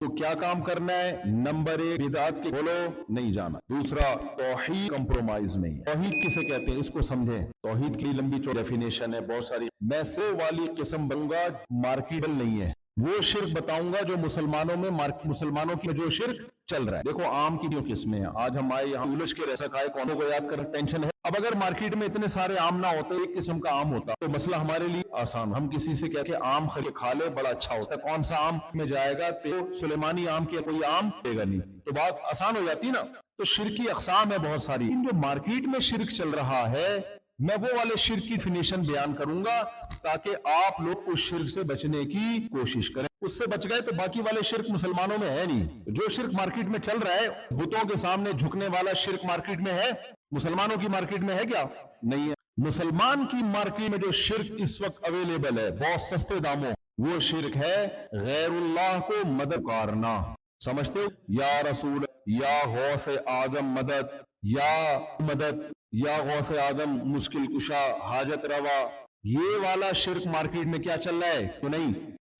تو کیا کام کرنا ہے؟ نمبر 1 بدعت کے بولو نہیں جانا. دوسرا توحید کمپرومائز نہیں. توحید کسے کہتے ہیں اس کو سمجھیں. توحید کی لمبی چوڑی ڈیفینیشن ہے بہت ساری. میں سے والی قسم بنوں گا مارکیٹل نہیں ہے. وہ شرک بتاؤں گا جو مسلمانوں میں مسلمانوں کی جو شرک چل رہا ہے. دیکھو عام کی جو قسمیں ہیں. آج ہم آئے یہاں الجھ کے رہ سکائے کونوں کو یاد کر ٹینشن ہے. اب اگر مارکیٹ میں اتنے سارے آم نہ ہوتے ایک قسم کا آم ہوتا تو مسئلہ ہمارے لیے آسان. ہم کسی سے کہہ کے آم خرید کھا لے بڑا اچھا ہوتا ہے. کون سا آم میں جائے گا تو سلیمانی آم کے کوئی آم دے گا نہیں. تو بات آسان ہو جاتی نا. تو شرکی اقسام ہے بہت ساری. جو مارکیٹ میں شرک چل رہا ہے میں وہ والے شرک کی ڈیفینیشن بیان کروں گا تاکہ آپ لوگ اس شرک سے بچنے کی کوشش کریں. اس سے بچ گئے تو باقی والے شرک مسلمانوں میں ہے نہیں. جو شرک مارکیٹ میں چل رہا ہے بتوں کے سامنے جھکنے والا شرک مارکیٹ میں ہے. مسلمانوں کی مارکیٹ میں ہے کیا؟ نہیں ہے. مسلمان کی مارکیٹ میں جو شرک اس وقت اویلیبل ہے بہت سستے داموں وہ شرک ہے غیر اللہ کو مدد کرنا. سمجھتے ہو؟ یا رسول یا غوث آدم مدد یا مدد یا غوث آدم مشکل کشا حاجت روا. یہ والا شرک مارکیٹ میں کیا چل رہا ہے؟ تو نہیں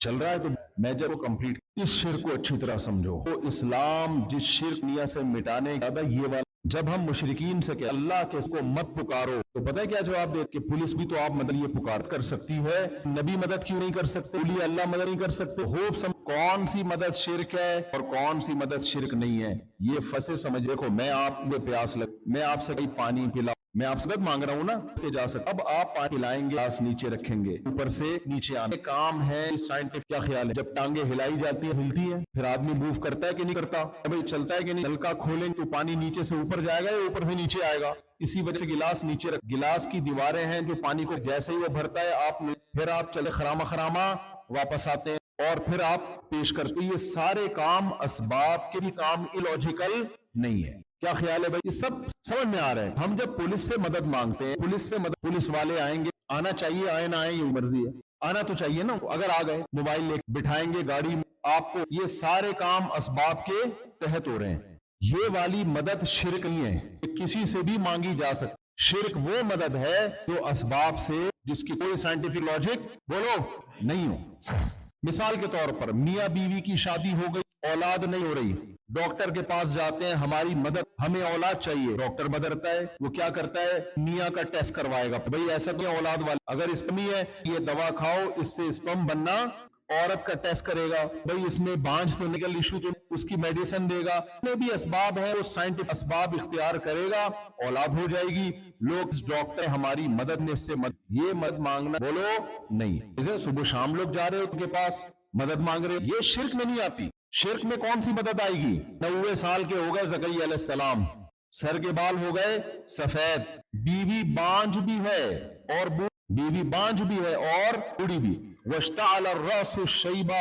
چل رہا ہے. تو میجر کو کمپلیٹ اس شرک کو اچھی طرح سمجھو. تو اسلام جس شرک نیا سے مٹانے کا یہ والا جب ہم مشرکین سے کہ اللہ کے اس کو مت پکارو تو پتہ ہے کیا جواب دے کہ پولیس بھی تو آپ مدد یہ پکار کر سکتی ہے. نبی مدد کیوں نہیں کر سکتے؟ اولیاء اللہ مدد نہیں کر سکتے؟ خوب کون سی مدد شرک ہے اور کون سی مدد شرک نہیں ہے یہ فصے سمجھ. دیکھو میں آپ کو پیاس لگ میں آپ سے کہیں پانی پلا میں آپ سے مدد مانگ رہا ہوں نا کہ جا سکتا. اب آپ پانی پلائیں گے گلاس نیچے رکھیں گے اوپر سے نیچے آنے کام ہے. سائنٹفک کیا خیال ہے جب ٹانگیں ہلائی جاتی ہیں ہلتی ہے پھر آدمی موو کرتا ہے کہ نہیں کرتا؟ بھائی چلتا ہے کہ نہیں؟ نلکا کھولیں تو پانی نیچے سے اوپر جائے گا یا اوپر سے نیچے آئے گا؟ اسی وجہ سے گلاس نیچے رکھ. گلاس کی دیواریں ہیں جو پانی کو جیسے ہی وہ بھرتا ہے آپ پھر آپ چلے خراما واپس آتے ہیں اور پھر آپ پیش کرتے. یہ سارے کام اسباب کے بھی کام illogical نہیں ہے. کیا خیال ہے بھائی؟ یہ سب سمجھ میں آ رہا ہے. ہم جب پولیس سے مدد مانگتے ہیں پولیس والے آئیں گے. آنا چاہیے آئے نہ آئے یہ مرضی ہے. آنا تو چاہیے نا. اگر آ گئے موبائل لے بٹھائیں گے گاڑی میں آپ کو. یہ سارے کام اسباب کے تحت ہو رہے ہیں. یہ والی مدد شرک نہیں ہے کسی سے بھی مانگی جا سکتی. شرک وہ مدد ہے جو اسباب سے جس کی کوئی سائنٹیفک لاجک بولو نہیں ہو. مثال کے طور پر میاں بیوی کی شادی ہو گئی اولاد نہیں ہو رہی. ڈاکٹر کے پاس جاتے ہیں ہماری مدد ہمیں اولاد چاہیے. ڈاکٹر بدلتا ہے وہ کیا کرتا ہے میاں کا ٹیسٹ کروائے گا. بھئی ایسا کوئی اولاد والا اگر اسپمی ہے یہ دوا کھاؤ اس سے اسپم بننا. عورت کا ٹیسٹ کرے گا بھئی اس میں بانجھ تو نکل ایشو تو اس کی میڈیسن دے گا. میں بھی اسباب ہے وہ سائنٹفک اسباب اختیار کرے گا اولاد ہو جائے گی. لوگ ڈاکٹر ہماری مدد نے اس سے یہ مدد مانگنا بولو نہیں. جیسے صبح شام لوگ جا رہے ہو ان کے پاس مدد مانگ رہے یہ شرک میں نہیں آتی. شرک میں کون سی مدد آئے گی؟ 90 سال کے ہو گئے زکریا علیہ السلام سر کے بال ہو گئے سفید بیوی بانجھ بھی ہے اور بیوی بانجھ بھی ہے اور بوڑھی بھی. واشتعل الرأس شیبا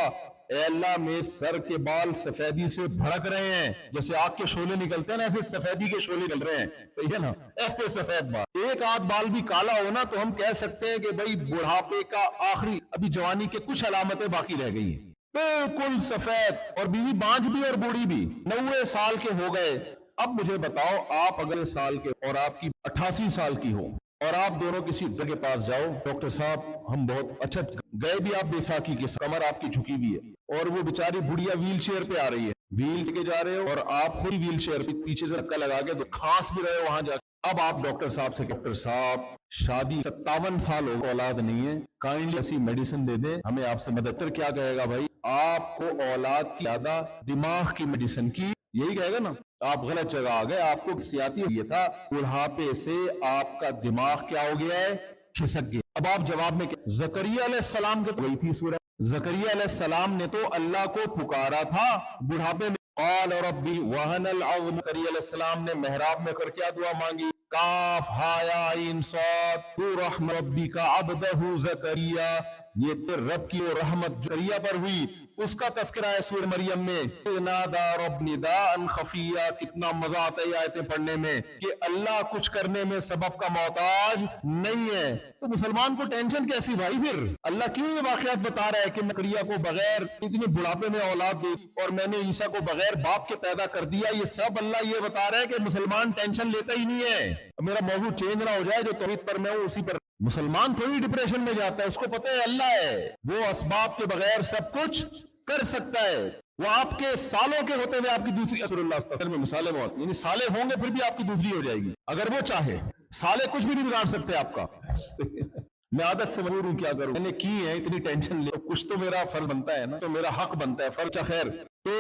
اے اللہ میں سر کے بال سفیدی سے بھڑک رہے ہیں جیسے آگ کے شعلے نکلتے ہیں نا ایسے سفیدی کے شعلے نکل رہے ہیں. صحیح ہے نا؟ ایسے سفید بال. ایک آدھ بال بھی کالا ہونا تو ہم کہہ سکتے ہیں کہ بھئی بڑھاپے کا آخری ابھی جوانی کے کچھ علامتیں باقی رہ گئی ہیں. بالکل سفید اور بیوی بانجھ بھی اور بوڑھی بھی 90 سال کے ہو گئے. اب مجھے بتاؤ آپ اگر سال کے اور آپ کی 88 سال کی ہو اور آپ دونوں کسی ڈاکٹر کے پاس جاؤ ڈاکٹر صاحب ہم بہت اچھا گئے بھی آپ بیساکھی کے کمر آپ کی جھکی بھی ہے اور وہ بیچاری بڑھیا ویل چیئر پہ آ رہی ہے ویل کے جا رہے ہو اور آپ خود ویل چیئر پہ پیچھے سے دھکا لگا کے تو کھانس بھی رہے ہو وہاں جا کے. اب آپ ڈاکٹر صاحب سے ڈاکٹر صاحب شادی 57 سال ہو اولاد نہیں ہے کائنڈلی ایسی میڈیسن دے دیں ہمیں آپ سے مدد. کیا کہے گا بھائی آپ کو اولاد کی زیادہ دماغ کی میڈیسن کی یہی کہے گا نا. آپ غلط جگہ آ گئے. آپ کو سیاتی یہ تھا بڑھاپے سے آپ کا دماغ کیا ہو گیا ہے کھسک گیا. اب آپ جواب میں زکریا علیہ السلام کے وہی تھی سورہ زکریا علیہ السلام نے تو اللہ کو پکارا تھا بڑھاپے میں. قال ربی وہن العظم زکریا علیہ السلام نے محراب میں کر کیا دعا مانگی کاف ہا یا عین صاد تو رحم ربی کا عبدہ زکریا. یہ تیرے رب کی وہ رحمت زکریا پر ہوئی اس کا تذکرہ ہے سورہ مریم میں. نادا رب نداء خفیہ. کتنا مزہ آتا ہے یہ آیتیں پڑھنے میں کہ اللہ کچھ کرنے میں سبب کا محتاج نہیں ہے. تو مسلمان کو ٹینشن کیسی بھائی؟ پھر اللہ کیوں یہ واقعات بتا رہا ہے کہ زکریا کو بغیر اتنے بڑھاپے میں اولاد دی اور میں نے عیسیٰ کو بغیر باپ کے پیدا کر دیا؟ یہ سب اللہ یہ بتا رہا ہے کہ مسلمان ٹینشن لیتا ہی نہیں ہے. میرا موضوع چینج نہ ہو جائے جو توحید پر میں ہوں اسی پر. مسلمان تھوڑی ڈپریشن میں جاتا ہے اس کو پتہ ہے اللہ ہے وہ اسباب کے بغیر سب کچھ کر سکتا ہے. وہ آپ کے سالوں کے ہوتے ہوئے آپ کی دوسری استغفر اللہ استغفر میں مثالیں بہت، یعنی سالے ہوں گے پھر بھی آپ کی دوسری ہو جائے گی اگر وہ چاہے. سالے کچھ بھی نہیں بگاڑ سکتے آپ کا. میں عادت سے مجبور ہوں، کیا کروں، میں نے کی ہے اتنی ٹینشن لے، کچھ تو میرا فرض بنتا ہے نا، تو میرا حق بنتا ہے فرض. خیر، تو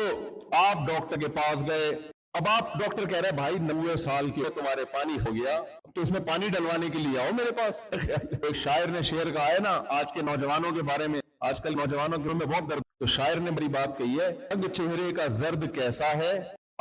آپ ڈاکٹر کے پاس گئے. اب آپ ڈاکٹر کہہ رہے ہیں بھائی 90 سال کی تمہارے پانی ہو گیا تو اس میں پانی ڈلوانے کے لیے آؤ میرے پاس. ایک شاعر نے شعر کہا ہے نا آج کے نوجوانوں کے بارے میں، آج کل نوجوانوں کے میں بہت درد، تو شاعر نے بڑی بات کہی ہے، رنگ چہرے کا زرد کیسا ہے،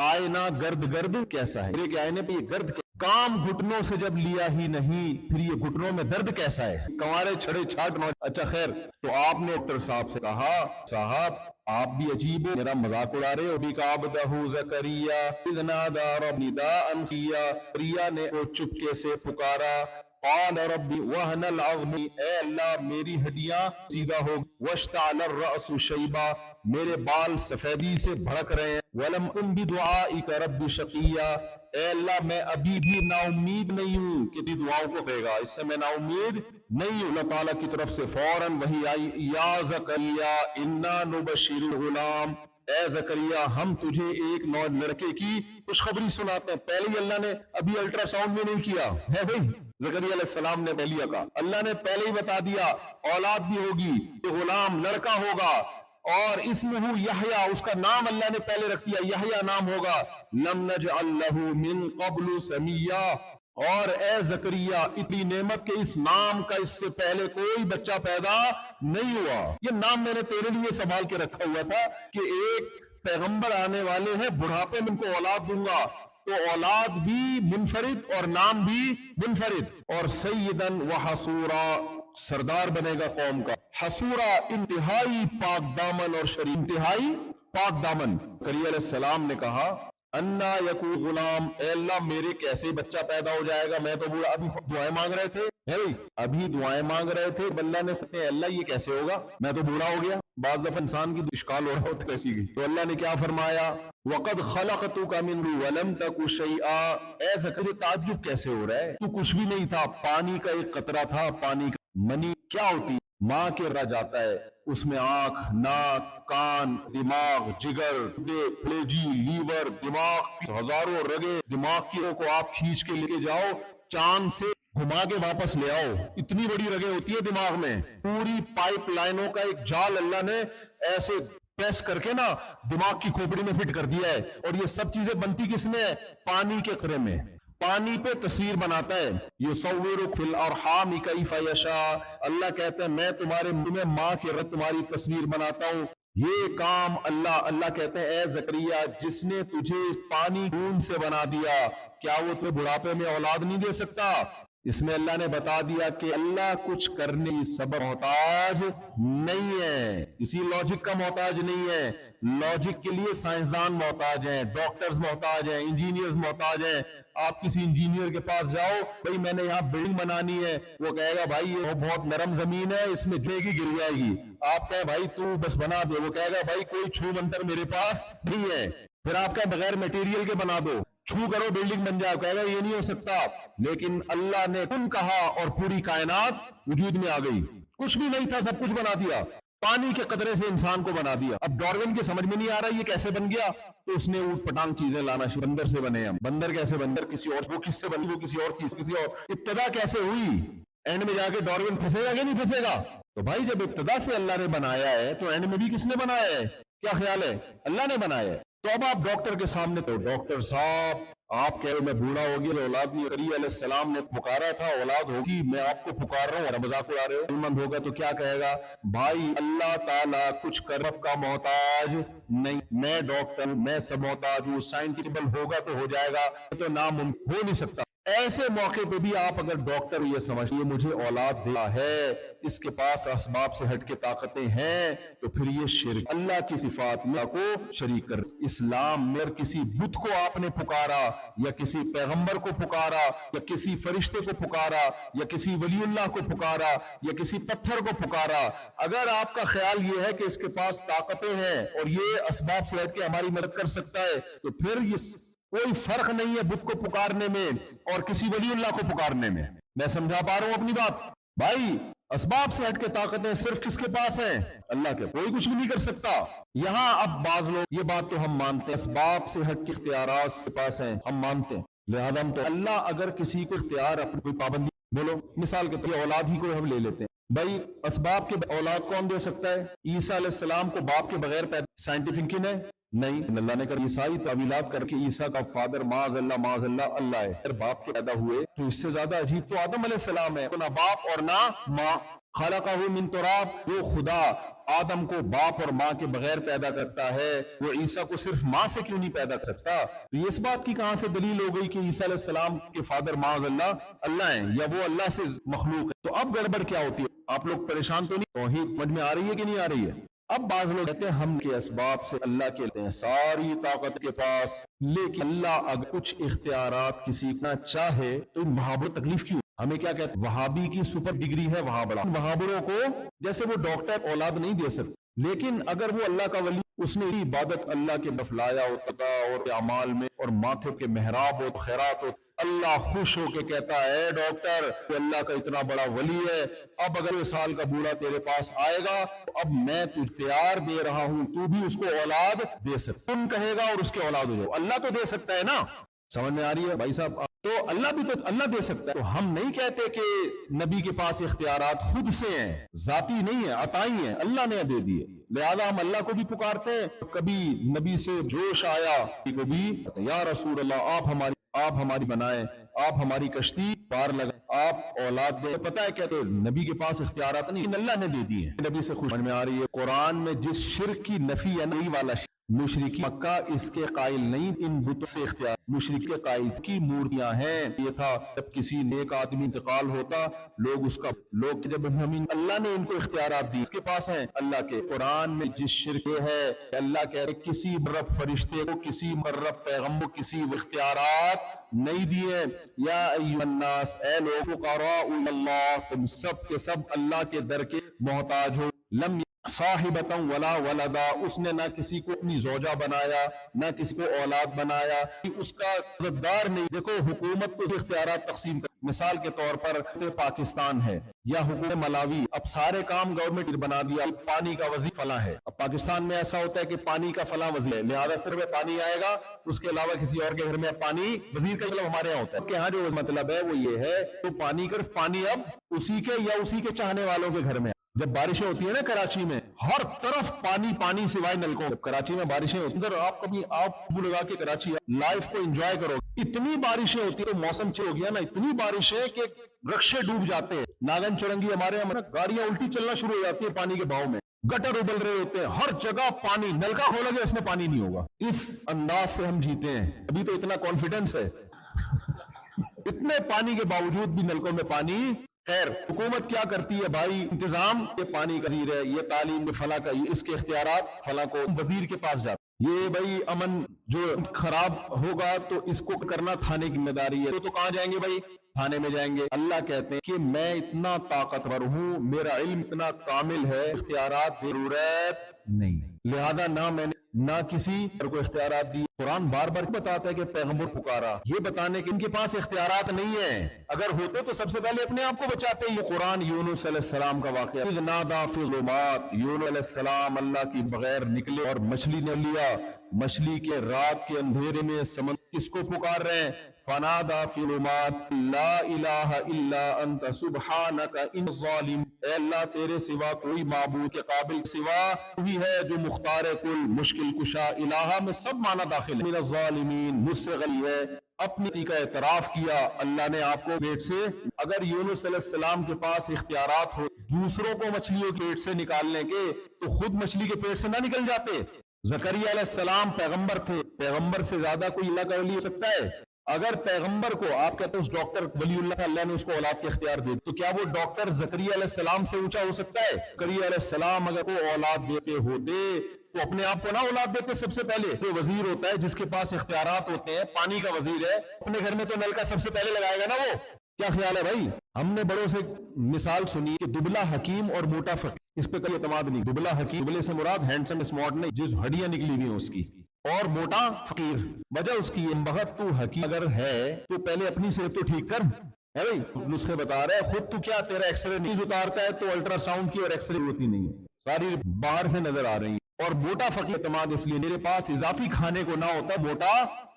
آئینہ گرد گرد کیسا ہے. چہرے کے آئینے پہ یہ گرد کام گھٹنوں سے جب لیا ہی نہیں پھر یہ گھٹنوں میں درد کیسا ہے. کنوارے چھڑے چھاٹ اچھا خیر، تو آپ نے ڈاکٹر صاحب سے کہا صاحب آپ بھی عجیب ہو، میرا مذاق اڑا رہے ہو. بھی کا عبدہ زکریا اذ نادى رب نداء خفیا، زکریا نے وہ چپکے سے پکارا. قال ربی وهن العظم، اے اللہ میری ہڈیاں سیدھا ہو، واشتعل الرأس شیبا، میرے بال سفیدی سے بھڑک رہے ہیں. ولم اکن بدعائک رب شقیا، اے اللہ میں ابھی بھی نا امید نہیں ہوں کہ تیری دعاؤں کو دے گا، اس سے میں نا امید نہیں ہوں. اللہ تعالیٰ کی طرف سے فوراً وحی آئی، یا زکریا انا نبشر الغلام، اے زکریا ہم تجھے ایک لڑکے کی خوشخبری سناتے ہیں. پہلے ہی اللہ نے ابھی الٹرا ساؤنڈ بھی نہیں کیا ہے بھائی، زکریا علیہ السلام نے پہلے کہا، اللہ نے پہلے ہی بتا دیا اولاد بھی ہوگی، یہ غلام لڑکا ہوگا اور اسمہ یحییٰ، اس کا نام اللہ نے پہلے رکھ دیا یحییٰ نام ہوگا. لم نجعل لہ من قبل سمیہ، اور اے زکریا اتنی نعمت کے اس نام کا اس سے پہلے کوئی بچہ پیدا نہیں ہوا. یہ نام میں نے تیرے لیے سنبھال کے رکھا ہوا تھا کہ ایک پیغمبر آنے والے ہیں، بڑھاپے میں ان کو اولاد دوں گا تو اولاد بھی منفرد اور نام بھی منفرد. اور سیدن و حصورا، سردار بنے گا قوم کا. حصورا انتہائی پاک دامن اور شریف، انتہائی پاک دامن. زکریا علیہ السلام نے کہا انا یکون غلام، اے اللہ میرے کیسے بچہ پیدا ہو جائے گا، میں تو بوڑھا، ابھی دعائیں مانگ رہے تھے ابھی دعائیں مانگ رہے تھے، اللہ نے فتح اللہ یہ کیسے ہوگا، میں تو بوڑھا ہو گیا. بعض دفعہ انسان کی اشکال ہو رہا ہوتا ہے ایسی گئی. تو اللہ نے کیا فرمایا، وقد خلقتک من ولم تک شیئا، اے زکریا تعجب کیسے ہو رہا ہے، تو کچھ بھی نہیں تھا، پانی کا ایک قطرہ تھا. پانی کا منی کیا ہوتی، ماں کے رہ جاتا ہے، اس میں آنکھ، ناک، کان، دماغ، جگر، پھلیجی، لیور، دماغ، ہزاروں رگے دماغ کی کو آپ کھینچ کے لے کے جاؤ چاند سے گھما کے واپس لے آؤ، اتنی بڑی رگیں ہوتی ہے دماغ میں. پوری پائپ لائنوں کا ایک جال اللہ نے ایسے پریس کر کے نا دماغ کی کھوپڑی میں فٹ کر دیا ہے. اور یہ سب چیزیں بنتی کس میں ہے، پانی کے قطرے میں. پانی پہ تصویر بناتا ہے، یصورک فی الارحام کیف یشاء، اللہ کہتے ہیں میں تمہارے منہ میں ماں کے رت تمہاری تصویر بناتا ہوں. یہ کام اللہ کہتے ہیں اے زکریا جس نے تجھے پانی خون سے بنا دیا کیا وہ تجھے بڑھاپے میں اولاد نہیں دے سکتا. اس میں اللہ نے بتا دیا کہ اللہ کچھ کرنے کی سبب محتاج نہیں ہے، کسی لاجک کا محتاج نہیں ہے. لاجک کے لیے سائنسدان محتاج ہیں، ڈاکٹرز محتاج ہیں، انجینئرز محتاج ہیں. آپ کسی انجینئر کے پاس جاؤ، بھائی میں نے یہاں بلڈنگ بنانی ہے، وہ کہے گا بھائی یہ بہت نرم زمین ہے، اس میں گرے گی گر جائے گی. آپ کہیں بھائی تو بس بنا دو، وہ کہے گا بھائی کوئی چھو منتر میرے پاس نہیں ہے. پھر آپ کا بغیر میٹیریل کے بنا دو، چھو کرو بلڈنگ بن جائے، کہے گا یہ نہیں ہو سکتا. لیکن اللہ نے کن کہا اور پوری کائنات وجود میں آ گئی. کچھ بھی نہیں تھا، سب کچھ بنا دیا. پانی کے قطرے سے انسان کو بنا دیا. اب ڈاروین کے سمجھ میں نہیں آ رہا یہ کیسے بن گیا، تو اس نے اوٹ پٹانگ چیزیں لانا شروع. بندر سے بنے ہم، بندر کیسے بندر کسی اور، وہ کس سے بنی، وہ کسی اور چیز، کسی اور. ابتدا کیسے ہوئی، اینڈ میں جا کے ڈاروین پھنسے گا کہ نہیں پھنسے گا. تو بھائی جب ابتدا سے اللہ نے بنایا ہے تو اینڈ میں بھی کس نے بنایا ہے، کیا خیال ہے، اللہ نے بنایا ہے. تو اب آپ ڈاکٹر کے سامنے، تو ڈاکٹر صاحب آپ کہہ رہے میں بوڑھا ہو گیا، اولاد نہیں. زکریا علیہ السلام نے پکارا تھا اولاد ہوگی، میں آپ کو پکار رہا ہوں اور مذاق اڑا رہے ہو. مند ہوگا تو کیا کہے گا، بھائی اللہ تعالیٰ کچھ کرب کا محتاج نہیں، میں ڈاکٹر میں سب محتاج ہوں. سائنٹیفل ہوگا تو ہو جائے گا، تو ناممکن ہو نہیں سکتا. ایسے موقع پہ بھی آپ اگر ڈاکٹر یہ سمجھیے مجھے اولاد دیا ہے، اس کے پاس اسباب سے ہٹ کے طاقتیں ہیں، تو پھر یہ شرک، اللہ کی صفات میں کو شریک کر. اسلام میں کسی بت کو آپ نے پکارا یا کسی پیغمبر کو پکارا یا کسی فرشتے کو پکارا یا کسی ولی اللہ کو پکارا یا کسی پتھر کو پکارا، اگر آپ کا خیال یہ ہے کہ اس کے پاس طاقتیں ہیں اور یہ اسباب سے ہٹ کے ہماری مدد کر سکتا ہے، تو پھر یہ کوئی فرق نہیں ہے بت کو پکارنے میں اور کسی ولی اللہ کو پکارنے میں. میں سمجھا پا رہا ہوں اپنی بات. بھائی اسباب سے ہٹ کے طاقتیں صرف کس کے پاس ہیں؟ اللہ کے. کوئی کچھ بھی نہیں کر سکتا. یہاں اب بعض لوگ یہ بات تو ہم مانتے ہیں اسباب سے ہٹ کے اختیارات کے پاس ہیں، ہم مانتے ہیں، لہذا ہم تو اللہ اگر کسی کو اختیار اپنی کوئی پابندی، بولو مثال کے طور اولاد ہی کو ہم لے لیتے ہیں. بھائی اسباب کے اولاد کون دے سکتا ہے؟ عیسیٰ علیہ السلام کو باپ کے بغیر پیدا، سائنٹیفک کی نہیں. اللہ نے کہا عیسائی تعویلات کر کے عیسیٰ کا فادر معاذ اللہ اللہ ہے. اگر باپ کے پیدا ہوئے تو اس سے زیادہ عجیب تو آدم علیہ السلام ہے، تو نہ باپ اور نہ ماں. خلقہ من تراب، جو خدا آدم کو باپ اور ماں کے بغیر پیدا کرتا ہے وہ عیسیٰ کو صرف ماں سے کیوں نہیں پیدا کر سکتا؟ تو یہ اس بات کی کہاں سے دلیل ہو گئی کہ عیسیٰ علیہ السلام کے فادر معاذ اللہ ہیں یا وہ اللہ سے مخلوق ہے؟ تو اب گڑبڑ کیا ہوتی ہے؟ آپ لوگ پریشان تو نہیں؟ توحید سمجھ میں آ رہی ہے کہ نہیں آ رہی ہے؟ اب بعض لوگ کہتے ہیں ہم کے اسباب سے اللہ کے لیتے ہیں ساری طاقت کے پاس، لیکن اللہ اگر کچھ اختیارات کسی کو چاہے تو ان وہابوں تکلیف کیوں؟ ہمیں کیا کہتے ہیں؟ وہابی کی سپر ڈگری ہے وہابڑا. وہابڑوں کو جیسے وہ ڈاکٹر اولاد نہیں دے سکتے، لیکن اگر وہ اللہ کا ولی، اس نے عبادت اللہ کے بفلایا ہوتا اور اعمال میں اور ماتھے کے محراب ہو خیرات ہو، اللہ خوش ہو کے کہتا ہے ڈاکٹر تو اللہ کا اتنا بڑا ولی ہے، اب اگر 1 سال کا بوڑھا تیرے پاس آئے گا تو اب میں تجھ اختیار دے رہا ہوں، تو بھی اس کو اولاد دے سکتا. تم کہے گا اور اس کے اولاد ہو جاؤ. اللہ تو دے سکتا ہے نا. سمجھ میں آ رہی ہے بھائی صاحب؟ تو اللہ بھی تو اللہ دے سکتا ہے. تو ہم نہیں کہتے کہ نبی کے پاس اختیارات خود سے ہیں، ذاتی نہیں ہے، عطائی ہیں، اللہ نے دے دیے، لہذا ہم اللہ کو بھی پکارتے ہیں. کبھی نبی سے جوش آیا کو بھی یا رسول اللہ آپ ہماری بنائیں، آپ ہماری کشتی پار لگائیں، آپ اولاد دیں. پتہ ہے کیا؟ تو نبی کے پاس اختیارات نہیں، اللہ نے دے دیے. نبی سے خوش میں آ رہی ہے. قرآن میں جس شرک کی نفی ہے نئی والا مشرکی مکہ اس کے قائل نہیں، ان بتوں سے اختیار. مشرک کے قائل کی مورتیاں ہیں. یہ تھا جب کسی نیک آدمی انتقال ہوتا لوگ جب اللہ نے ان کو اختیارات دی، اس کے پاس ہیں اللہ کے. قرآن میں جس شرک ہے کہ اللہ کہہ رہے کسی مرب فرشتے کو، کسی مرب پیغمبر کو کسی اختیارات نہیں دیے. یا ایھا الناس، اے لوگ، فقراء اللہ، تم سب کے سب اللہ کے در کے محتاج ہو. لم صاحبتا ولا ولدا، اس نے نہ کسی کو اپنی زوجہ بنایا نہ کسی کو اولاد بنایا، اس کا مددگار نہیں. دیکھو حکومت کو اختیارات تقسیم کر، مثال کے طور پر پاکستان ہے یا حکومت ملاوی، اب سارے کام گورنمنٹ بنا دیا، پانی کا وزیر فلاں ہے. اب پاکستان میں ایسا ہوتا ہے کہ پانی کا فلاں وزیر ہے، لہذا صرف پانی آئے گا، اس کے علاوہ کسی اور کے گھر میں پانی وزیر کا مطلب ہمارے یہاں ہوتا ہے کہ ہاں جو مطلب ہے وہ یہ ہے تو پانی کر پانی اب اسی کے یا اسی کے چاہنے والوں کے گھر میں. جب بارشیں ہوتی ہیں نا کراچی میں، ہر طرف پانی سوائے نلکوں. کراچی میں بارشیں ہوتی ہیں، آپ کبھی آپ لگا کے کراچی لائف کو انجوائے کرو. اتنی بارشیں ہوتی ہیں، تو موسم چینج ہو گیا نا، اتنی بارشیں کہ رکشے ڈوب جاتے ہیں. ناگن چورنگی ہمارے یہاں گاڑیاں الٹی چلنا شروع ہو جاتی ہیں پانی کے بہاؤ میں، گٹر ابل رہے ہوتے ہیں، ہر جگہ پانی. نلکا کھولو گے اس میں پانی نہیں ہوگا. اس انداز سے ہم جیتے ہیں. ابھی تو اتنا کانفیڈنس ہے اتنے پانی کے باوجود بھی نلکوں میں پانی. خیر حکومت کیا کرتی ہے بھائی؟ انتظام، یہ پانی کا وزیر ہے، یہ تعلیم میں فلاں کا، اس کے اختیارات فلاں کو وزیر کے پاس جاتے. یہ بھائی امن جو خراب ہوگا تو اس کو کرنا تھانے کی ذمہ داری ہے. تو کہاں جائیں گے بھائی؟ تھانے میں جائیں گے. اللہ کہتے ہیں کہ میں اتنا طاقتور ہوں، میرا علم اتنا کامل ہے، اختیارات ضرورت نہیں، لہذا نہ میں نے نہ کسی کو اختیارات دی. قرآن بار بار بتاتا ہے کہ پیغمبر پکارا، یہ بتانے کہ ان کے پاس اختیارات نہیں ہیں. اگر ہوتے تو سب سے پہلے اپنے آپ کو بچاتے. یہ قرآن یونس علیہ السلام کا واقعہ. اذ نادى في الظلمات، یونس علیہ السلام اللہ کی بغیر نکلے اور مچھلی نے لیا. مچھلی کے رات کے اندھیرے میں سمندر کس کو پکار رہے ہیں؟ فنادى في الظلمات لا الہ الا انت سبحانک ان الظالم، اے اللہ تیرے سوا کوئی معبود کے قابل سوا وہی ہے جو مختار کل، مشکل کشا. الہ میں سب معنی داخل ہے. من الظالمین، مجھ سے غلطی ہے. اپنی کا اعتراف کیا اللہ نے آپ کو پیٹ سے. اگر یونس علیہ السلام کے پاس اختیارات ہو دوسروں کو مچھلیوں کے پیٹ سے نکالنے کے تو خود مچھلی کے پیٹ سے نہ نکل جاتے. زکریا علیہ السلام پیغمبر تھے، پیغمبر سے زیادہ کوئی اللہ کا ولی ہو سکتا ہے؟ اگر پیغمبر کو آپ کہتے ہیں اس ڈاکٹر ولی اللہ کا اللہ نے اس کو اولاد کے اختیار دے، تو کیا وہ ڈاکٹر زکریا علیہ السلام سے اونچا ہو سکتا ہے؟ زکریا علیہ السلام اگر وہ اولاد دیتے ہوتے تو اپنے آپ کو نہ اولاد دیتے. سب سے پہلے جو وزیر ہوتا ہے جس کے پاس اختیارات ہوتے ہیں، پانی کا وزیر ہے، اپنے گھر میں تو نل کا سب سے پہلے لگائے گا نا. وہ کیا خیال ہے بھائی؟ ہم نے بڑوں سے مثال سنی کہ دبلا حکیم اور موٹا فقیر، اس پہ کوئی اعتماد نہیں. دبلا حکیم، دبلے سے مراد ہینڈسم اسمارٹ نہیں، جس ہڈیاں نکلی ہوئی ہیں اس کی، اور موٹا فقیر. وجہ اس کی بہت تو حکیم اگر ہے تو پہلے اپنی صحت تو ٹھیک کر. ہے بھائی نسخے بتا رہے ہیں، خود تو کیا تیرا ایکس رے نہیں اتارتا ہے تو الٹرا ساؤنڈ کی اور ایکس رے ہوتی نہیں ہے، ساری باہر سے نظر آ رہی ہے۔ اور موٹا فقیر اعتماد اس لیے میرے پاس اضافی کھانے کو نہ ہوتا موٹا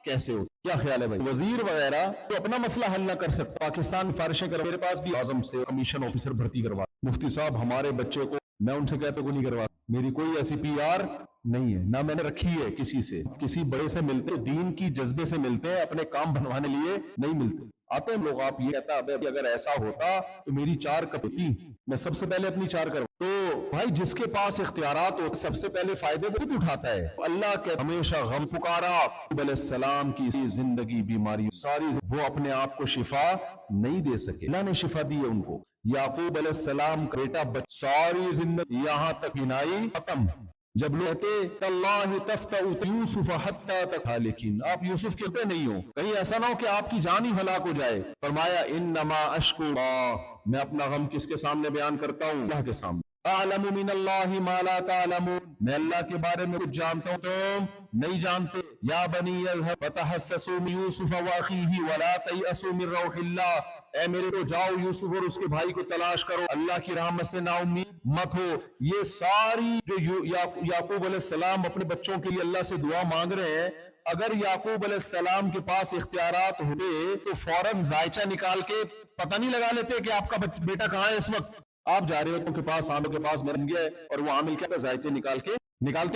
کیسے ہو؟ کیا خیال ہے بھائی؟ وزیر وغیرہ تو اپنا مسئلہ حل نہ کر سکتا، پاکستان فارشیں کر، میرے پاس بھی اعظم سے کمیشن آفیسر بھرتی کروا، مفتی صاحب ہمارے بچے کو، میں ان سے کہتا کو نہیں کروا، میری کوئی ایسی پی آر نہیں ہے، نہ میں نے رکھی ہے کسی سے، کسی بڑے سے ملتے دین کی جذبے سے ملتے ہیں، اپنے کام بنوانے لیے نہیں ملتے۔ آتے ہیں لوگ، آپ یہ کہتا ابھی اگر ایسا ہوتا تو میری 4 کپ ہوتی، میں سب سے پہلے اپنی 4 کروں۔ تو بھائی جس کے پاس اختیارات ہوتے سب سے پہلے فائدے وہ بھی اٹھاتا ہے۔ اللہ کے ہمیشہ غم پکارا، علیہ السلام کی زندگی بیماری ساری وہ اپنے آپ کو شفا نہیں دے سکے، اللہ نے شفا دی ہے ان کو۔ یعقوب علیہ السلام کا بیٹا ساری زندگی یہاں تک بینائی ختم، جب لوگ کہتے اللہ تفتأ یوسف حتی تک، لیکن آپ یوسف کہتے نہیں ہو، کہیں ایسا نہ ہو کہ آپ کی جان ہی ہلاک ہو جائے۔ فرمایا انما اشکو اللہ، میں اپنا غم کس کے سامنے بیان کرتا ہوں؟ اللہ کے سامنے۔ اعلم من اللہ ما لا تعلمون، میں اللہ کے بارے میں کچھ جانتا ہوں تم نہیں جانتے۔ یا بنی اذهب فتحسسوا من یوسف واخیہ ولا تیأسوا من روح اللہ، اے میرے کو جاؤ یوسف اور اس کے بھائی کو تلاش کرو، اللہ کی رحمت سے نا امید مت ہو۔ یہ ساری جو یعقوب علیہ السلام اپنے بچوں کے لیے اللہ سے دعا مانگ رہے ہیں، اگر یعقوب علیہ السلام کے پاس اختیارات ہوتے تو فوراً ذائچہ نکال کے پتہ نہیں لگا لیتے کہ آپ کا بیٹا کہاں ہے اس وقت؟ آپ جا رہے ہو تو کے پاس عامل کے پاس بن گیا ہے اور وہ عامل کیا ذائچے نکالتے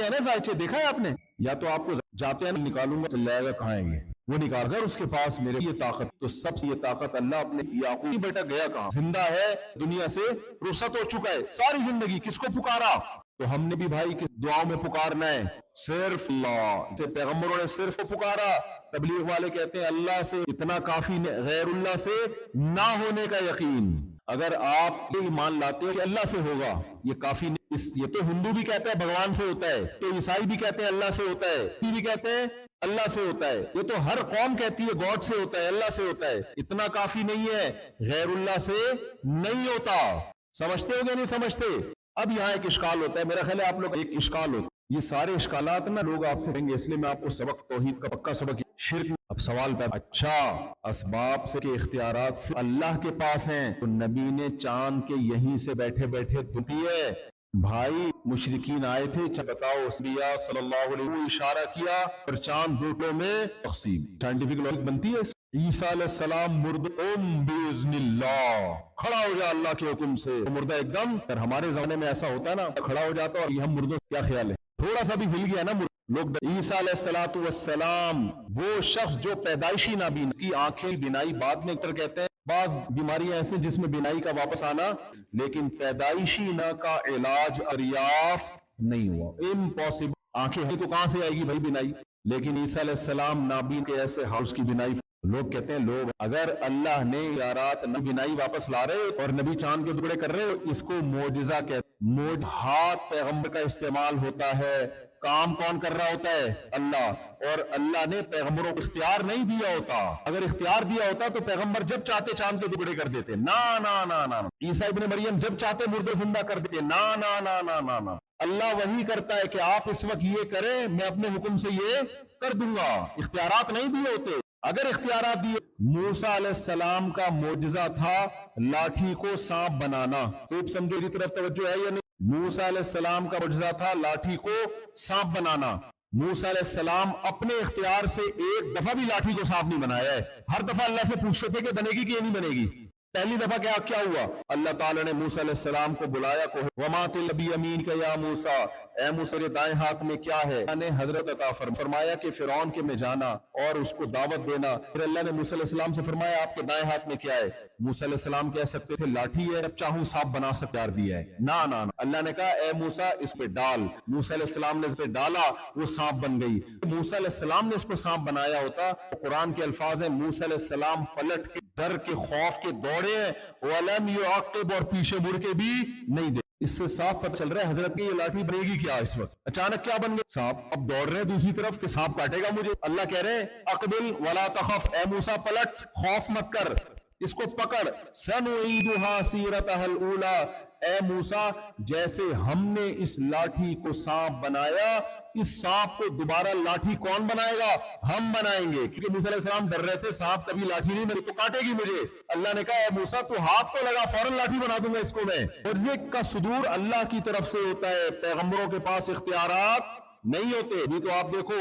ہیں نا، ذائچے دیکھا ہے آپ نے؟ یا تو آپ کو جاتے ہیں نکالوں گا چل جائے گا، کہاں ہے یہ؟ وہ نکال کر اس کے پاس میرے یہ طاقت، تو سب سے یہ طاقت اللہ اپنے یعقوب بیٹا گیا کہاں؟ زندہ ہے، دنیا سے رخصت ہو چکا ہے، ساری زندگی کس کو پکارا؟ تو ہم نے بھی بھائی کس دعاؤں میں پکارنا ہے؟ صرف اللہ سے، پیغمبروں نے صرف پکارا، تبلیغ والے کہتے ہیں اللہ سے اتنا کافی، غیر اللہ سے نہ ہونے کا یقین۔ اگر آپ یہ ایمان لاتے ہیں کہ اللہ سے ہوگا یہ کافی نہیں، یہ تو ہندو بھی کہتا ہے بھگوان سے ہوتا ہے، تو عیسائی بھی کہتے ہیں اللہ سے ہوتا ہے، یہ بھی کہتے ہیں اللہ سے ہوتا ہے، یہ تو ہر قوم کہتی ہے گاڈ سے ہوتا ہے، اللہ سے ہوتا ہے، اتنا کافی نہیں ہے، غیر اللہ سے نہیں ہوتا۔ سمجھتے ہو گے نہیں سمجھتے؟ اب یہاں ایک اشکال ہوتا ہے، میرا خیال ہے آپ لوگ ایک اشکال ہوتا ہے، یہ سارے اشکالات نا لوگ آپ سے کہیں گے، اس لیے میں آپ کو سبق توحید کا پکا سبق شرک۔ اب سوال پیدا، اچھا اسباب سے کہ اختیارات اللہ کے پاس ہیں تو نبی نے چاند کے یہیں سے بیٹھے بیٹھے دھوپی ہے؟ بھائی مشرکین آئے تھے، بتاؤ انبیاء صلی اللہ علیہ وسلم اشارہ کیا اور چاند دو ٹکڑوں میں تقسیم، سائنٹیفک لاجک بنتی ہے۔ عیسیٰ علیہ السلام مردہ باذن اللہ، کھڑا ہو جا اللہ کے حکم سے، مردہ ایک دم۔ اور ہمارے زمانے میں ایسا ہوتا ہے نا، کھڑا ہو جاتا اور یہ ہم مردوں کیا خیال ہے، تھوڑا سا بھی ہل گیا نا لوگ۔ عیسیٰ علیہ السلام وہ شخص جو پیدائشی نابین، کی آنکھیں بینائی بعد میں کہتے ہیں، بعض بیماریاں ایسے جس میں بینائی کا واپس آنا، لیکن پیدائشی نہ کا علاج دریافت نہیں ہوا، امپاسبل۔ آنکھیں ہیں تو کہاں سے آئے گی بھائی بینائی؟ لیکن عیسیٰ علیہ السلام نابین کے ایسے ہاؤس کی بینائی، لوگ کہتے ہیں لوگ اگر اللہ نے یارات بینائی واپس لا رہے اور نبی چاند کے ٹکڑے کر رہے، اس کو معجزہ کہتے ہیں۔ ہاتھ پیغمبر کا استعمال ہوتا ہے، کام کون کر رہا ہوتا ہے؟ اللہ، اور اللہ نے پیغمبروں کو اختیار نہیں دیا ہوتا، اگر اختیار دیا ہوتا تو پیغمبر جب چاہتے چاند کے ٹکڑے کر دیتے، نا نا نا نا۔ عیسیٰ ابن مریم جب چاہتے مردے زندہ کر دیتے، نا نا نا نا نا نا۔ اللہ وہی کرتا ہے کہ آپ اس وقت یہ کریں، میں اپنے حکم سے یہ کر دوں گا، اختیارات نہیں دیے ہوتے۔ اگر اختیارات دیے، موسیٰ علیہ السلام کا معجزہ تھا لاٹھی کو سانپ بنانا، خوب سمجھو، میری طرف توجہ ہے یا نہیں؟ موسیٰ علیہ السلام کا معجزہ تھا لاٹھی کو سانپ بنانا۔ موسیٰ علیہ السلام اپنے اختیار سے ایک دفعہ بھی لاٹھی کو سانپ نہیں بنایا ہے، ہر دفعہ اللہ سے پوچھتے تھے کہ بنے گی کہ نہیں بنے گی۔ پہلی دفعہ کیا ہوا؟ اللہ تعالیٰ نے موسیٰ علیہ السلام کو بلایا، وَمَا تِلْكَ بِيَمِينِكَ يَا موسیٰ، اے موسیٰ تیرے دائیں ہاتھ میں کیا ہے؟ اللہ نے حضرت عطا فرمایا کہ فرعون کے میں جانا اور اس کو دعوت دینا۔ پھر اللہ نے موسیٰ علیہ السلام سے فرمایا آپ کے دائیں ہاتھ میں کیا ہے؟ موسیٰ علیہ السلام کہہ سکتے تھے لاٹھی ہے، جب چاہوں سانپ بنا سکتے، یار دیا ہے، نا نا نا۔ اللہ نے کہا اے موسیٰ اس پہ ڈال، موسیٰ علیہ السلام نے اس پہ ڈالا، وہ سانپ بن گئی۔ موسیٰ علیہ السلام نے اس کو سانپ بنایا ہوتا تو قرآن کے الفاظ ہیں موسیٰ علیہ السلام پلٹ کے ڈر کے خوف کے دوڑے ہیں، وَلَمْ يُعَقِّبْ، اور پیچھے مڑ کے بھی نہیں دے۔ اس سے صاف پتہ چل رہا ہے حضرت کی یہ لاٹھی بنے گی کیا؟ اس وقت اچانک کیا بن گیا؟ سانپ۔ اب دوڑ رہے ہیں دوسری طرف کہ سانپ کاٹے گا مجھے، اللہ کہہ رہے ہیں اقبل ولا تخف، اے موسیٰ پلٹ، خوف مت کر۔ اس کو پکڑ، سنعیدھا سیرتہا الاولی، اے موسیٰ جیسے ہم نے اس لاٹھی کو سانپ بنایا، اس سانپ کو دوبارہ لاٹھی کون بنائے گا؟ ہم بنائیں گے، کیونکہ موسیٰ علیہ السلام ڈر رہے تھے سانپ کبھی لاٹھی نہیں میری تو کاٹے گی مجھے۔ اللہ نے کہا اے موسیٰ تو ہاتھ تو لگا، فوراً لاٹھی بنا دوں گا اس کو میں۔ رزق کا صدور اللہ کی طرف سے ہوتا ہے، پیغمبروں کے پاس اختیارات نہیں ہوتے۔ یہ تو آپ دیکھو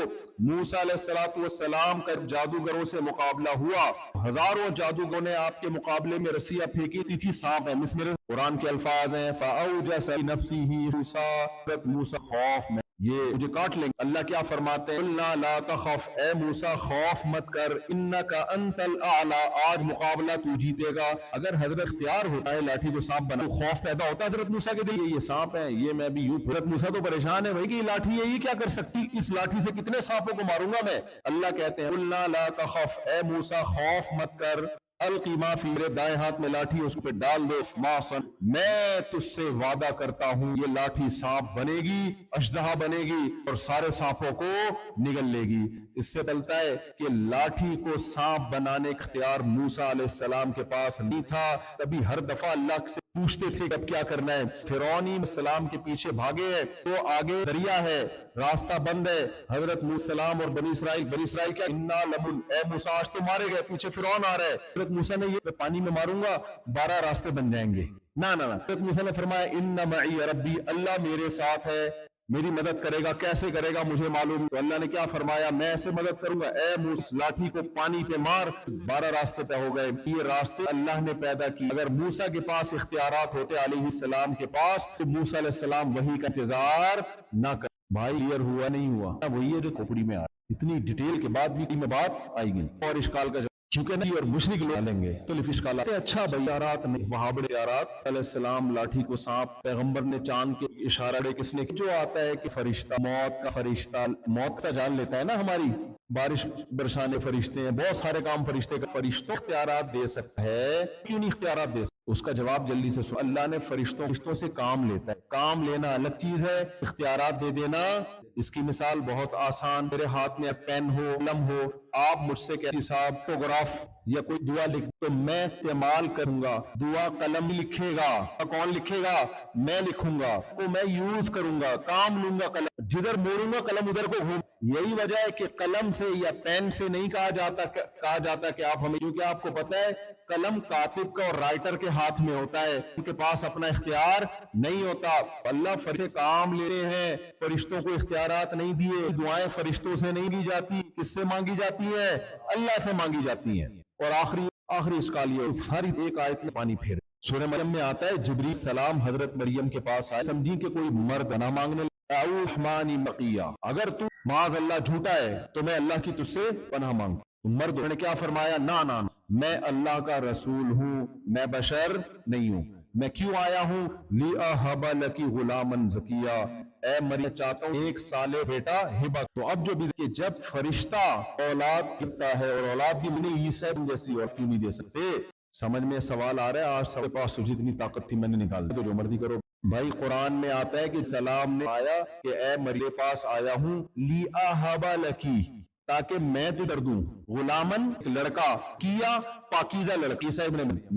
موسیٰ علیہ السلام کا جادوگروں سے مقابلہ ہوا، ہزاروں جادوگروں نے آپ کے مقابلے میں رسیاں پھینکی تھی، سانپ ہے مسمر۔ قرآن کے الفاظ ہیں فَأَوْجَسَ لِنَفْسِهِ موسیٰ، موسیٰ خوف میں یہ مجھے کاٹ لیں گے۔ اللہ کیا فرماتے ہیں قُلْنَا لَا تَخَفْ، اے موسیٰ خوف مت کر، إِنَّكَ أَنْتَ الْأَعْلَىٰ، آج مقابلہ تو جیتے گا۔ اگر حضرت اختیار ہوتا ہے لاٹھی کو سانپ بنا، خوف پیدا ہوتا ہے حضرت موسیٰ کے دل یہ سانپ ہے، یہ میں بھی یوں۔ حضرت موسیٰ تو پریشان ہے بھائی کہ یہ لاٹھی ہے، یہ کیا کر سکتی، اس لاٹھی سے کتنے سانپوں کو ماروں گا میں۔ اللہ کہتے ہیں قُلْنَا لَا تَخَفْ، اے موسیٰ خوف مت کر، القی ما فی، میرے دائیں ہاتھ میں لاٹھی ہے اس پہ ڈال دو، ما صن، میں تجھ سے وعدہ کرتا ہوں یہ لاٹھی سانپ بنے گی، اشدہا بنے گی اور سارے سانپوں کو نگل لے گی۔ اس سے چلتا ہے کہ لاٹھی کو سانپ بنانے کا اختیار موسیٰ علیہ السلام کے پاس نہیں تھا، تبھی ہر دفعہ اللہ سے پوچھتے تھے کہ اب کیا کرنا ہے۔ فرعونی السلام کے پیچھے بھاگے ہیں تو آگے دریا ہے، راستہ بند ہے، حضرت موسیٰ السلام اور بنی اسرائیل کیا انا لمن، اے موسیٰ آج تو مارے گئے، پیچھے فرعون آ رہا ہے۔ حضرت موسیٰ نے یہ پانی میں ماروں گا 12 راستے بن جائیں گے، نہ حضرت موسیٰ نے فرمایا ان معی ربی، اللہ میرے ساتھ ہے، میری مدد کرے گا، کیسے کرے گا مجھے معلوم۔ تو اللہ نے کیا فرمایا میں ایسے مدد کروں گا، اے موسیٰ لاٹھی کو پانی پہ مار، 12 راستے پہ ہو گئے۔ یہ راستے اللہ نے پیدا کی، اگر موسیٰ کے پاس اختیارات ہوتے علیہ السلام کے پاس تو موسیٰ علیہ السلام وحی کا انتظار نہ کر۔ بھائی کلیئر ہوا نہیں ہوا؟ وہی ہے جو کھوپڑی میں آ رہا، اتنی ڈیٹیل کے بعد بھی میں بات آئی گی اور اشکال کا چونکہ نہیں اور مشرک لوگ لیں گے تو اشکالات۔ اچھا بھیارات نہیں، وہاں بڑے یارات علیہ السلام لاٹھی کو سانپ، پیغمبر نے چاند کے اشارہ دے، کس نے جو آتا ہے کہ فرشتہ موت کا فرشتہ موت کا جان لیتا ہے نا، ہماری بارش برسانے فرشتے ہیں، بہت سارے کام فرشتے کا، فرشتوں اختیارات دے سکتا ہے، کیوں نہیں اختیارات دے سکتا؟ اس کا جواب جلدی سے سن، اللہ نے فرشتوں سے کام لیتا ہے، کام لینا الگ چیز ہے، اختیارات دے دینا اس کی مثال بہت آسان، میرے ہاتھ میں پین ہو، قلم ہو، آپ مجھ سے کہتے صاحب فوٹوگراف یا کوئی دعا لکھ تو میں استعمال کروں گا، دعا قلم لکھے گا، کون لکھے گا؟ میں لکھوں گا، تو میں یوز کروں گا، کام لوں گا قلم، جدھر موڑوں گا قلم ادھر کو گھوم۔ یہی وجہ ہے کہ قلم سے یا پین سے نہیں کہا جاتا کہ آپ ہمیں، کیونکہ آپ کو پتہ ہے قلم کاتب کا اور رائٹر کے ہاتھ میں ہوتا ہے، ان کے پاس اپنا اختیار نہیں ہوتا۔ اللہ فرشتے کام لے رہے ہیں، فرشتوں کو اختیارات نہیں دیے، دعائیں فرشتوں سے نہیں دی جاتی، کس سے مانگی جاتی ہے؟ اللہ سے مانگی جاتی ہیں۔ اور آخری اشکال یہ، ساری ایک آیت میں پانی پھیر، سورہ مریم میں آتا ہے جبریل السلام حضرت مریم کے پاس آئے، سمجھی کہ کوئی مرد نہ مانگنے رحمانی مقیہ، اگر تو معاذ اللہ جھوٹا ہے تو میں اللہ کی تجھ سے پناہ مانگتا ہوں۔ مرد نے کیا فرمایا؟ نہ میں اللہ کا رسول ہوں، میں بشر نہیں ہوں، میں کیوں آیا ہوں؟ لِأَهَبَ لَكِ غُلَامًا زَكِيًّا، اے مریم چاہتا ہوں ایک صالح بیٹا ہبہ۔ تو اب جو بھی کہ جب فرشتہ اولاد دیتا ہے اور اولاد بھی نہیں عیسیٰ جیسی اور کیوں نہیں دے سکتے؟ سمجھ میں سوال آ رہا ہے؟ آج سب کے پاس جتنی طاقت تھی میں نے نکال دی، تو جو مرضی کرو بھائی۔ قرآن میں آتا ہے کہ سلام نے آیا کہ اے مریم پاس آیا ہوں لِأَهَبَ لَكِ، تاکہ میں تو کر دوں غلامن لڑکا، کیا پاکیزہ لڑکی،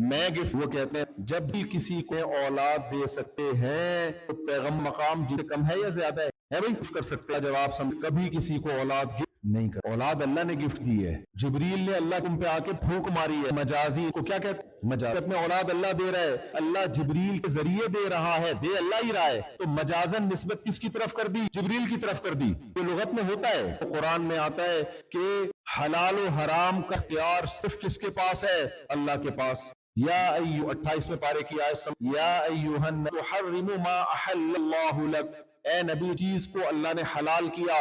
میں گفٹ۔ وہ کہتے ہیں جب بھی کسی کو اولاد دے سکتے ہیں تو پیغام مقام جتنے کم ہے یا زیادہ ہے بھائی کر سکتے ہیں؟ جواب سمجھ، کبھی کسی کو اولاد گفٹ نہیں کر، اولاد اللہ نے گفٹ دی ہے، جبریل نے اللہ تم پہ آ کے پھونک ماری ہے، مجازی کو کیا کہتے ہیں؟ مجاز میں اولاد اللہ دے رہا ہے، اللہ جبریل کے ذریعے دے رہا ہے، دے اللہ ہی رہا ہے، تو مجازن نسبت کس کی طرف کر دی؟ جبریل کی طرف کر دی۔ یہ لغت میں ہوتا ہے، تو قرآن میں آتا ہے کہ حلال و حرام کا اختیار صرف کس کے پاس ہے؟ اللہ کے پاس۔ یا 28ویں پارے کی آیت یا ایھا الناس تحرموا ما احل اللہ لک، اے نبی چیز کو اللہ نے حلال کیا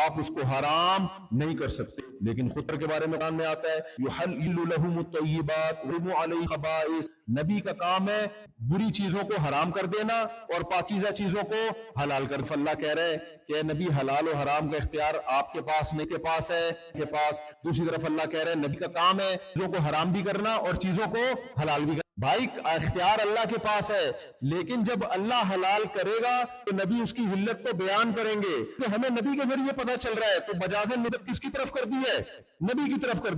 آپ اس کو حرام نہیں کر سکتے۔ لیکن خطر کے بارے میں قرآن میں آتا ہے یحل لهم الطیبات ویحرم علیہ الخبائث، نبی کا کام ہے بری چیزوں کو حرام کر دینا اور پاکیزہ چیزوں کو حلال کر۔ اللہ کہہ رہے ہیں کہ نبی حلال و حرام کا اختیار آپ کے پاس نہیں، کے پاس ہے، کے پاس۔ دوسری طرف اللہ کہہ رہے ہیں نبی کا کام ہے چیزوں کو حرام بھی کرنا اور چیزوں کو حلال بھی کرنا۔ بھائی اختیار اللہ کے پاس ہے، لیکن جب اللہ حلال کرے گا تو نبی اس کی ذلت کو بیان کریں گے، تو ہمیں نبی کے ذریعے پتہ چل رہا ہے، تو مجازن نسبت کس کی طرف کر دی ہے؟ نبی کی طرف کر دی۔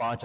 5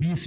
20